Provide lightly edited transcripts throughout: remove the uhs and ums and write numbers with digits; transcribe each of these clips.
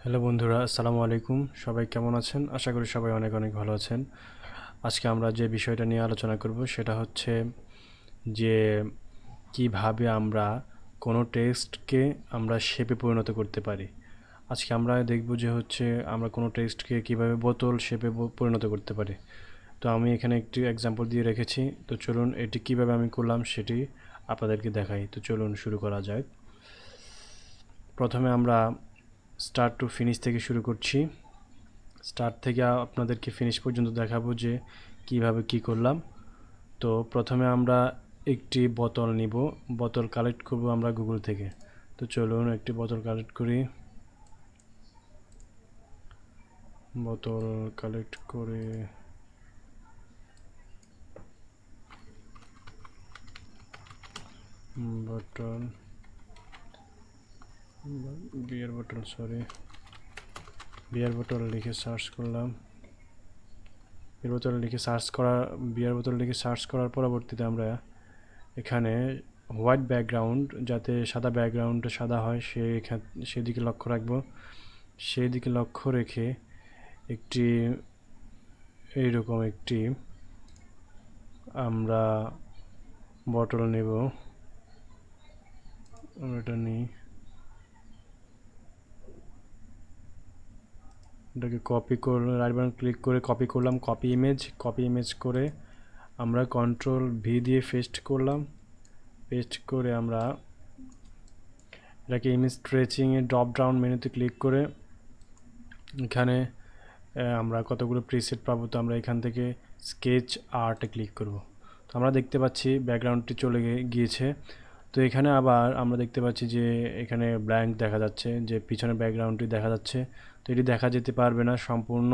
Hello বন্ধুরা, আসসালামু আলাইকুম। সবাই কেমন আছেন? আশা করি সবাই অনেক অনেক ভালো আছেন। আজকে আমরা যে বিষয়টা নিয়ে আলোচনা করব সেটা হচ্ছে যে কিভাবে আমরা কোনো টেক্সটকে আমরা শেপে পরিণত করতে পারি। আজকে আমরা দেখব যে হচ্ছে আমরা কোনো টেক্সটকে কিভাবে বোতল শেপে পরিণত করতে পারি। তো আমি এখানে একটি এক্সাম্পল দিয়ে রেখেছি। তো চলুন এটি কিভাবে আমি করলাম সেটি আপনাদেরকে দেখাই। তো চলুন শুরু করা যাক। প্রথমে আমরা স্টার্ট টু ফিনিশ থেকে শুরু করছি। স্টার্ট থেকে আপনাদেরকে ফিনিশ পর্যন্ত দেখাবো যে কিভাবে কি করলাম। তো প্রথমে আমরা একটি বোতল নিব, বোতল কালেক্ট করব আমরা গুগল থেকে। তো চলুন একটি বোতল কালেক্ট করি। বোতল কালেক্ট করে বোতল বিয়ার বোতল বিয়ার বোতল লিখে সার্চ করলাম। বিয়ার বোতল লিখে সার্চ করার পরবর্তীতে আমরা এখানে হোয়াইট ব্যাকগ্রাউন্ড, যাতে সাদা ব্যাকগ্রাউন্ডটা সাদা হয় সেদিকে লক্ষ্য রাখবো। সেই দিকে লক্ষ্য রেখে একটি এইরকম একটি আমরা বটল নেব। এটা নিই, এটাকে কপি করে রাইট বাটন ক্লিক করে কপি করলাম। কপি ইমেজ করে আমরা কন্ট্রোল ভি দিয়ে পেস্ট করলাম। পেস্ট করে আমরা এটাকে ইমেজ স্ট্রেচিংয়ে ড্রপ ডাউন মেনুতে ক্লিক করে এখানে আমরা কতগুলো প্রিসেট পাবো। তো আমরা এখান থেকে স্কেচ আর্টে ক্লিক করব। তো আমরা দেখতে পাচ্ছি ব্যাকগ্রাউন্ডটি চলে গিয়েছে। তো এখানে আবার আমরা দেখতে পাচ্ছি যে এখানে ব্ল্যাঙ্ক দেখা যাচ্ছে, যে পিছনে ব্যাকগ্রাউন্ডটি দেখা যাচ্ছে। তো এটি দেখা যেতে পারবে না, সম্পূর্ণ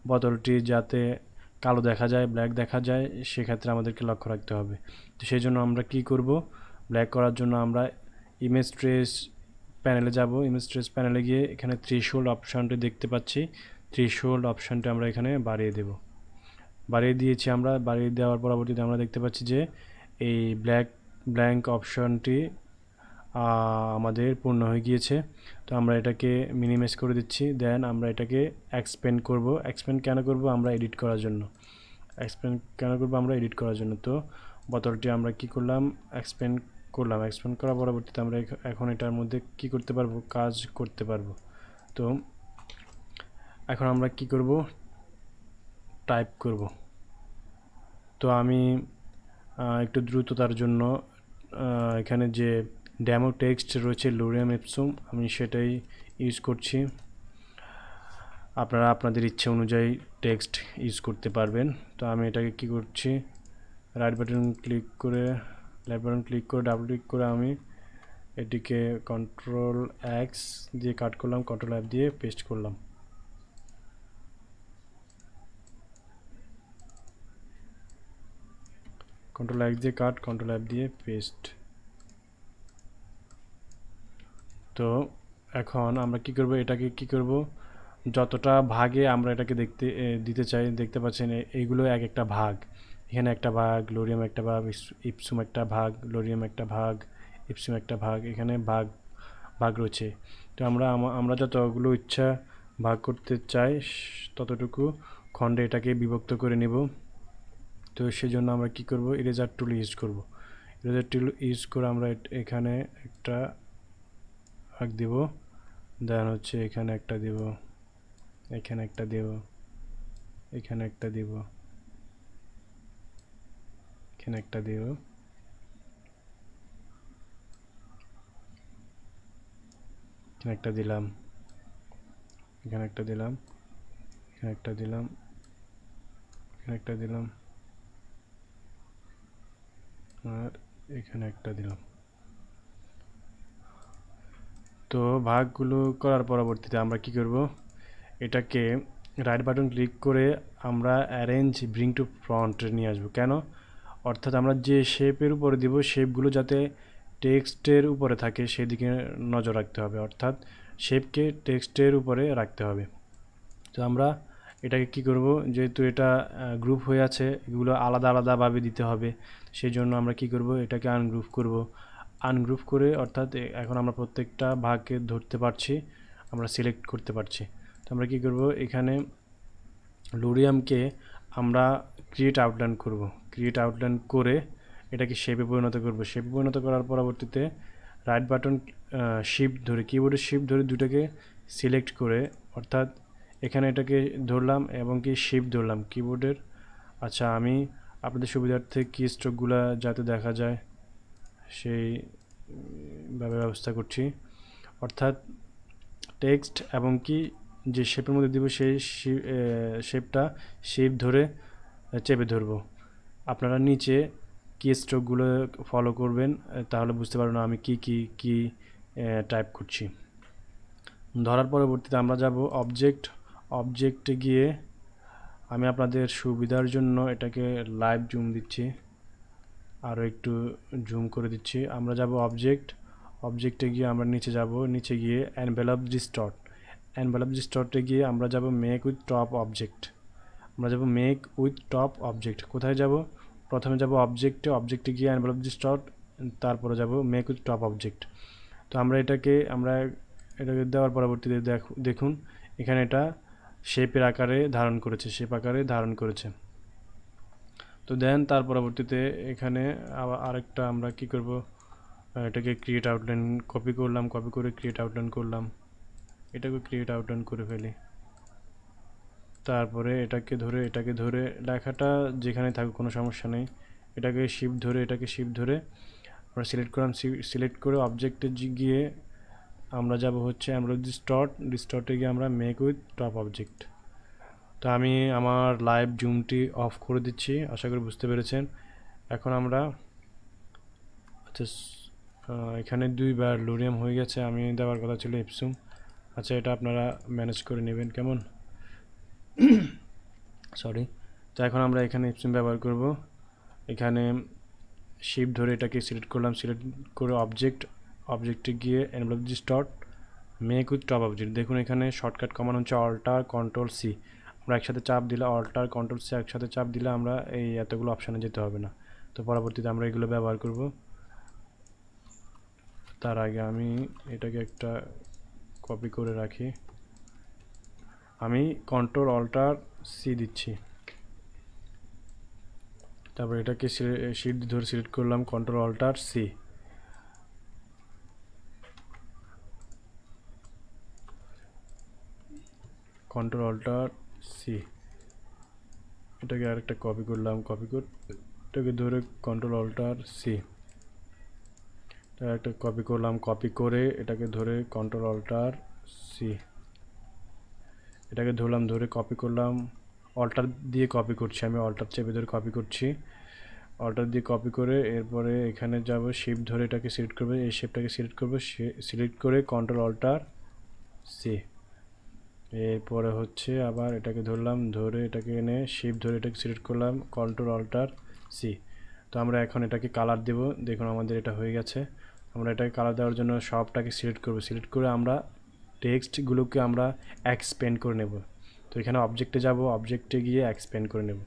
বোতলটি যাতে কালো দেখা যায়, ব্ল্যাক দেখা যায়, সেক্ষেত্রে আমাদেরকে লক্ষ্য রাখতে হবে। তো সেই জন্য আমরা কি করব, ব্ল্যাক করার জন্য আমরা ইমেজ ট্রেস প্যানেলে যাব। ইমেজ ট্রেস প্যানেলে গিয়ে এখানে থ্রেশহোল্ড অপশানটি দেখতে পাচ্ছি। থ্রেশহোল্ড অপশানটি আমরা এখানে বাড়িয়ে দেব। বাড়িয়ে দিয়েছি। আমরা বাড়িয়ে দেওয়ার পরবর্তীতে আমরা দেখতে পাচ্ছি যে এই ব্ল্যাঙ্ক অপশানটি আমাদের পূর্ণ হয়ে গিয়েছে। তো আমরা এটাকে মিনিমাইজ করে দিচ্ছি। দেন আমরা এটাকে এক্সপ্যান্ড করব। এক্সপ্যান্ড কেন করব? আমরা এডিট করার জন্য। আমরা এডিট করার জন্য। তো বোতলটি আমরা কি করলাম, এক্সপ্যান্ড করলাম। এক্সপ্যান্ড করার পরবর্তীতে আমরা এখন এটার মধ্যে কি করতে পারবো, কাজ করতে পারবো। তো এখন আমরা কি করব, টাইপ করব। তো আমি একটু দ্রুততার জন্য এখানে যে ডেমো টেক্সট রয়েছে লোরিয়াম এপসুম, আমি সেটাই ইউজ করছি। আপনারা আপনাদের ইচ্ছে অনুযায়ী টেক্সট ইউজ করতে পারবেন। তো আমি এটাকে কি করছি, লেফট বাটন ক্লিক করে ডাবল ক্লিক করে আমি এটিকে কন্ট্রোল এক্স দিয়ে কাট করলাম, কন্ট্রোল এফ দিয়ে পেস্ট করলাম। কন্ট্রোল এক্স দিয়ে কাট, কন্ট্রোল এফ দিয়ে পেস্ট। তো এখন আমরা কি করব, এটাকে কি করব, যতটা ভাগে আমরা এটাকে দিতে চাই, দেখতে পাচ্ছেন এইগুলো এক একটা ভাগ। এখানে একটা ভাগ, লোরিয়াম একটা ভাগ, ইপসুম একটা ভাগ, লোরিয়াম একটা ভাগ, ইপসুম একটা ভাগ, এখানে ভাগ ভাগ রয়েছে। তো আমরা যতগুলো ইচ্ছা ভাগ করতে চাই ততটুকু খণ্ডে এটাকে বিভক্ত করে নেব। তো সেজন্য আমরা কি করব, ইরেজার টুল ইউজ করব। ইরেজার টুল ইউজ করে আমরা এখানে একটা ভাগ দেব। দেন হচ্ছে এখানে একটা দেব, এখানে একটা দেব, এখানে একটা দেব, এখানে একটা দেব, এখানে একটা দিলাম, এখানে একটা দিলাম, এখানে একটা দিলাম, এখানে একটা দিলাম, আর এখানে একটা দিলাম। তো ভাগগুলো করার পরবর্তীতে আমরা কি করব, এটাকে রাইট বাটন ক্লিক করে আমরা অ্যারেঞ্জ ব্রিং টু ফ্রন্ট নিয়ে আসবো। কেন? অর্থাৎ আমরা যে শেপের উপরে দিব, শেপগুলো যাতে টেক্সটের উপরে থাকে সেদিকে নজর রাখতে হবে, অর্থাৎ শেপকে টেক্সটের উপরে রাখতে হবে। তো আমরা এটাকে কি করব, যেহেতু এটা গ্রুপ হয়ে আছে, এগুলো আলাদা আলাদাভাবে দিতে হবে। সেই জন্য আমরা কি করব, এটাকে আনগ্রুপ করব। আনগ্রুপ করে, অর্থাৎ এখন আমরা প্রত্যেকটা ভাগকে ধরতে পারছি। আমরা সিলেক্ট করতে পারছি। তো আমরা কী করব, এখানে লোরিয়ামকে আমরা ক্রিয়েট আউটলাইন করব। ক্রিয়েট আউটলাইন করে এটাকে শেপে পরিণত করব। শেপে পরিণত করার পরবর্তীতে রাইট বাটন শিফট ধরে, কিবোর্ডের শিফট ধরে দুটাকে সিলেক্ট করে, অর্থাৎ এখানে এটাকে ধরলাম এবং কি শিফট ধরলাম কিবোর্ডের। আচ্ছা, আমি আপনাদের সুবিধার্থে কি স্ট্রোকগুলো যাতে দেখা যায় সেইভাবে ব্যবস্থা করছি। অর্থাৎ টেক্সট এবং কি যে শেপের মধ্যে দিব সেই শেপটা শিফট ধরে চেপে ধরবো। আপনারা নিচে কি স্ট্রোকগুলো ফলো করবেন, তাহলে বুঝতে পারবেন আমি কি টাইপ করছি। ধরার পরবর্তীতে আমরা যাব অবজেক্টে গিয়ে, আমি আপনাদের সুবিধার জন্য এটাকে লাইভ জুম দিচ্ছি, আরও একটু জুম করে দিচ্ছি। আমরা যাব অবজেক্টে গিয়ে আমরা নিচে যাব, নিচে গিয়ে এনভেলপ ডিস্টর্টে গিয়ে আমরা যাব মেক উইথ টপ অবজেক্ট। আমরা যাব মেক উইথ টপ অবজেক্ট। কোথায় যাব, প্রথমে যাব অবজেক্টে গিয়ে এনভেলপ ডিস্টর্ট, তারপরে যাব মেক উইথ টপ অবজেক্ট। তো আমরা এটাকে দেওয়ার পরবর্তীতে দেখুন এখানে এটা শেপ আকারে ধারণ করেছে। তো দেন তার পরবর্তীতে এখানে আরেকটা আমরা কি করব, এটাকে ক্রিয়েট আউটলাইন কপি করে ক্রিয়েট আউটলাইন করলাম, এটাকে ক্রিয়েট আউটলাইন করে ফেলি। তারপরে এটাকে ধরে লেখাটা যেখানে থাকুক কোনো সমস্যা নেই, এটাকে শিফট ধরে আমরা সিলেক্ট করে অবজেক্টে গিয়ে আমরা যাব হচ্ছে আমরা ডিস্টর্টে গিয়ে আমরা মেক উইথ টপ অবজেক্ট। তো আমি আমার লাইভ জুমটি অফ করে দিচ্ছি, আশা করি বুঝতে পেরেছেন। এখন আমরা আচ্ছা, এখানে দুইবার লোরিয়াম হয়ে গেছে, আমি দেওয়ার কথা ছিল এপসুম। আচ্ছা, এটা আপনারা ম্যানেজ করে নেবেন কেমন, সরি। তো এখন আমরা এখানে এপসুম ব্যবহার করব। এখানে শিফট ধরে এটাকে সিলেক্ট করলাম, সিলেক্ট করে অবজেক্টে গিয়ে envelope distort make with top object. দেখুন এখানে শর্টকাট কমান্ড হচ্ছে অল্টার কন্ট্রোল সি। আমরা একসাথে চাপ দিলে অল্টার কন্ট্রোল সি একসাথে চাপ দিলে আমরা এই এতগুলো অপশানে যেতে হবে না। তো পরবর্তীতে আমরা এগুলো ব্যবহার করব। তার আগে আমি এটাকে একটা কপি করে রাখি, আমি কন্ট্রোল অল্টার সি দিচ্ছি। তারপর এটাকে শিফট ধরে সিলেক্ট করলাম, control alter C. Control alter C, এটাকে আরেকটা কপি করলাম, এটাকে ধরে কন্ট্রোল অল্টার সি, একটা কপি করলাম, কপি করে এটাকে ধরে কন্ট্রোল অল্টার সি, এটাকে ধরলাম, ধরে কপি করলাম, অল্টার দিয়ে কপি করছি, আমি অল্টার চেপে ধরে কপি করছি, অল্টার দিয়ে কপি করে এরপরে এখানে যাব শিফট ধরে এটাকে সিলেক্ট করবে, এই শেপটাকে সিলেক্ট করব, সিলেক্ট করে কন্ট্রোল অল্টার সি। এরপরে হচ্ছে আবার এটাকে ধরলাম, ধরে এটাকে এনে শিফট ধরে এটাকে সিলেক্ট করলাম, কন্ট্রোল অল্টার সি। তো আমরা এখন এটাকে কালার দেব। দেখুন আমাদের এটা হয়ে গেছে। আমরা এটাকে কালার দেওয়ার জন্য সবটাকে সিলেক্ট করব, সিলেক্ট করে আমরা টেক্সটগুলোকে আমরা এক্সপ্যান্ড করে নেব। তো এখানে অবজেক্টে যাব, অবজেক্টে গিয়ে এক্সপ্যান্ড করে নেব,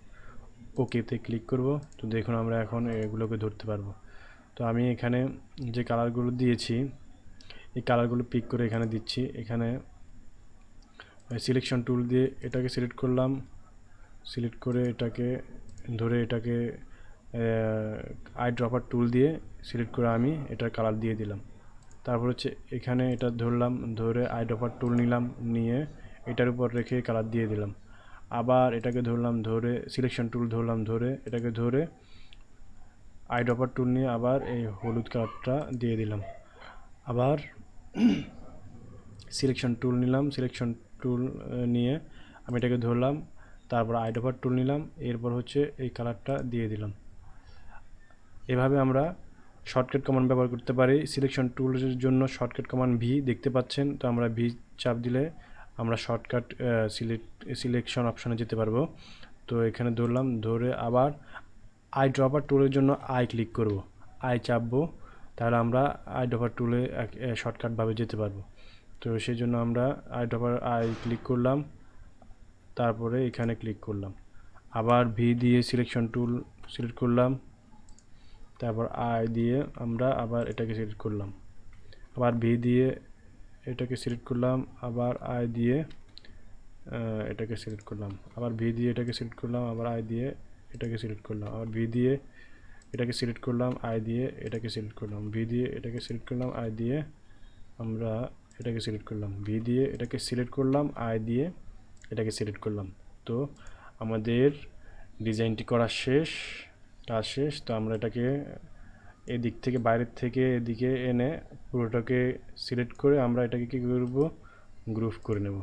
ওকেতে ক্লিক করব। তো দেখুন আমরা এখন এগুলোকে ধরতে পারবো। তো আমি এখানে যে কালারগুলো দিয়েছি এই কালারগুলো পিক করে এখানে দিচ্ছি। এখানে সিলেকশন টুল দিয়ে এটাকে সিলেক্ট করলাম, সিলেক্ট করে এটাকে ধরে এটাকে আই ড্রপার টুল দিয়ে সিলেক্ট করে আমি এটার কালার দিয়ে দিলাম। তারপর হচ্ছে এখানে এটা ধরলাম, ধরে আই ড্রপার টুল নিলাম, নিয়ে এটার উপর রেখে কালার দিয়ে দিলাম। আবার এটাকে ধরলাম, ধরে সিলেকশন টুল ধরলাম, ধরে এটাকে ধরে আই ড্রপার টুল নিয়ে আবার এই হলুদ কালারটা দিয়ে দিলাম। আবার সিলেকশন টুল নিলাম, সিলেকশন টুল নিয়ে আমি এটাকে ধরলাম, তারপর আই ড্রপার টুল নিলাম, এরপর হচ্ছে এই কালারটা দিয়ে দিলাম। এভাবে আমরা শর্টকাট কমান্ড ব্যবহার করতে পারি। সিলেকশন টুলের জন্য শর্টকাট কমান্ড ভি দেখতে পাচ্ছেন। তো আমরা ভি চাপ দিলে আমরা শর্টকাট সিলেকশন অপশানে যেতে পারবো। তো এখানে ধরলাম, ধরে আবার আই ড্রপার টুলের জন্য আই ক্লিক করব, আই চাপবো, তাহলে আমরা আই ড্রপার টুলে শর্টকাটভাবে যেতে পারবো। তো সেই জন্য আমরা আই ক্লিক করলাম, তারপরে এখানে ক্লিক করলাম, আবার ভি দিয়ে সিলেকশন টুল সিলেক্ট করলাম, তারপর আই দিয়ে আমরা আবার এটাকে সিলেক্ট করলাম, আবার ভি দিয়ে এটাকে সিলেক্ট করলাম, আবার আই দিয়ে এটাকে সিলেক্ট করলাম, আবার ভি দিয়ে এটাকে সিলেক্ট করলাম, আবার আই দিয়ে এটাকে সিলেক্ট করলাম, আবার ভি দিয়ে এটাকে সিলেক্ট করলাম, আই দিয়ে এটাকে সিলেক্ট করলাম, ভি দিয়ে এটাকে সিলেক্ট করলাম, আই দিয়ে আমরা এটাকে সিলেক্ট করলাম, ভি দিয়ে এটাকে সিলেক্ট করলাম, আই দিয়ে এটাকে সিলেক্ট করলাম। তো আমাদের ডিজাইনটি করা শেষ, কাজ শেষ। তো আমরা এটাকে এদিক থেকে বাইরের থেকে এদিকে এনে পুরোটাকে সিলেক্ট করে আমরা এটাকে কী করব, গ্রুপ করে নেব।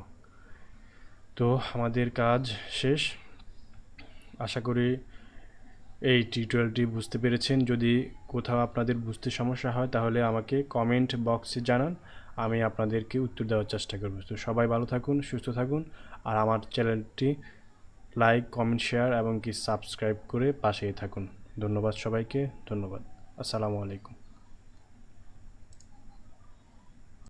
তো আমাদের কাজ শেষ। আশা করি এই টিউটোরিয়ালটি বুঝতে পেরেছেন। যদি কোথাও আপনাদের বুঝতে সমস্যা হয় তাহলে আমাকে কমেন্ট বক্সে জানান, আমি আপনাদেরকে উত্তর দেওয়ার চেষ্টা করব। তো সবাই ভালো থাকুন, সুস্থ থাকুন, আর আমার চ্যানেলটি লাইক, কমেন্ট, শেয়ার এবং কি সাবস্ক্রাইব করে পাশেই থাকুন। ধন্যবাদ সবাইকে, ধন্যবাদ। আসসালামু আলাইকুম।